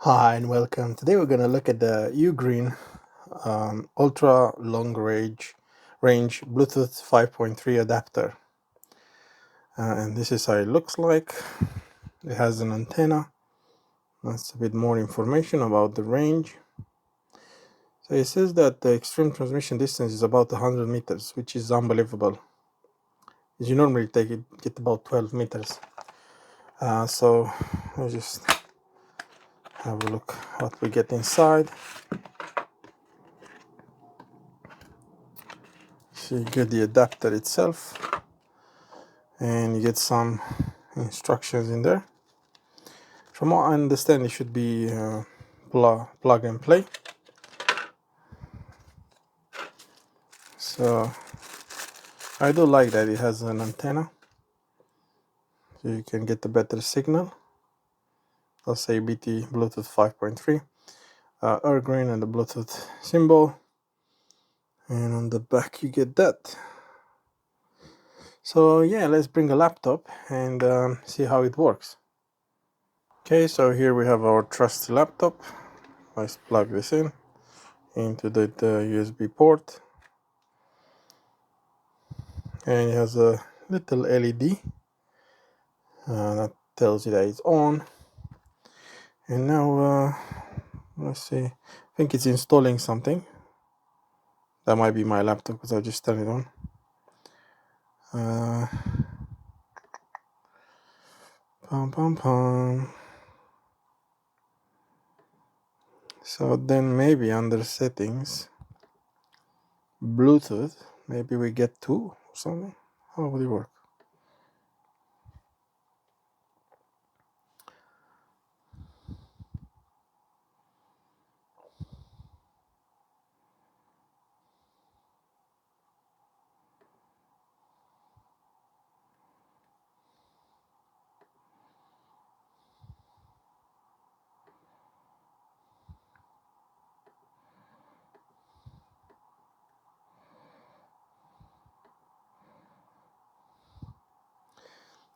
Hi and welcome. Today we're going to look at the UGREEN ultra long range Bluetooth 5.3 adapter. And this is how it looks like. It has an antenna. That's a bit more information about the range. So it says that the extreme transmission distance is about 100 meters, which is unbelievable. As you normally get about 12 meters. So I'll just have a look what we get inside. So you get the adapter itself, and you get some instructions in there. From what I understand, it should be plug and play. So I do like that it has an antenna, so you can get a better signal. I'll say BT Bluetooth 5.3, UGREEN and the Bluetooth symbol, and on the back you get that. So yeah, let's bring a laptop and see how it works. Okay, so here we have our trusty laptop. Let's plug this in into the USB port, and it has a little LED that tells you that it's on. And now let's see, I think it's installing something. That might be my laptop because I just turned it on. So then maybe under settings, Bluetooth, maybe we get 2 or something. How would it work?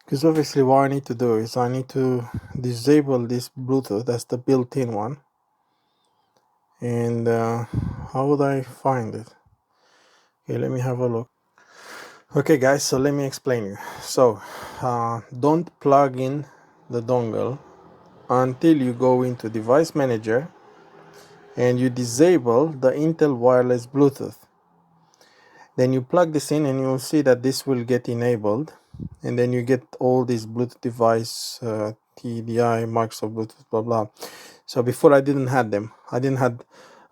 Because obviously what I need to do is I need to disable this Bluetooth, that's the built-in one. And how would I find it? Okay, let me have a look. Okay guys, so let me explain you. So don't plug in the dongle until you go into device manager and you disable the Intel wireless Bluetooth. Then you plug this in and you will see that this will get enabled, and then you get all these Bluetooth device, TDI, Microsoft Bluetooth, blah blah. So before I didn't have them. I didn't have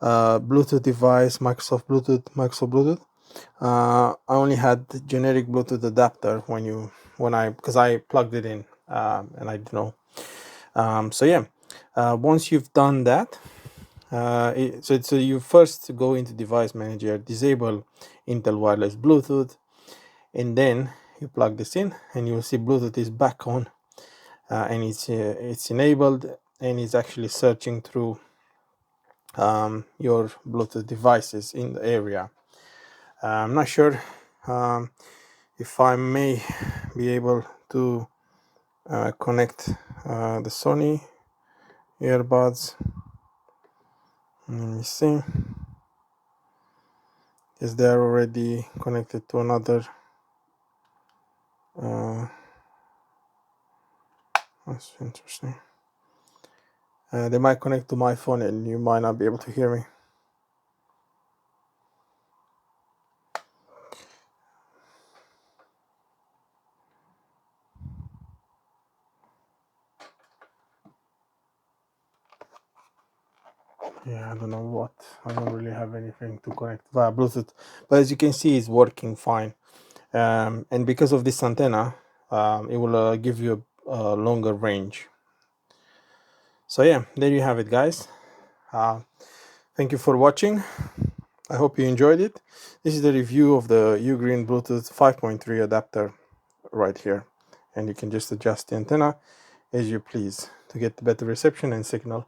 Bluetooth device, Microsoft Bluetooth. I only had the generic Bluetooth adapter because I plugged it in and I didn't know. So yeah, once you've done that, so you first go into device manager, disable Intel wireless Bluetooth, and then you plug this in and you'll see Bluetooth is back on, and it's enabled, and it's actually searching through your Bluetooth devices in the area. I'm not sure if I may be able to connect the Sony earbuds. Let me see. Is they're already connected to another that's interesting. They might connect to my phone and you might not be able to hear me. Yeah, I don't know what. I don't really have anything to connect via Bluetooth, but as you can see, it's working fine. And because of this antenna, it will give you a longer range. So yeah, there you have it, guys. Thank you for watching. I hope you enjoyed it. This is the review of the UGREEN Bluetooth 5.3 adapter right here, and you can just adjust the antenna as you please to get the better reception and signal.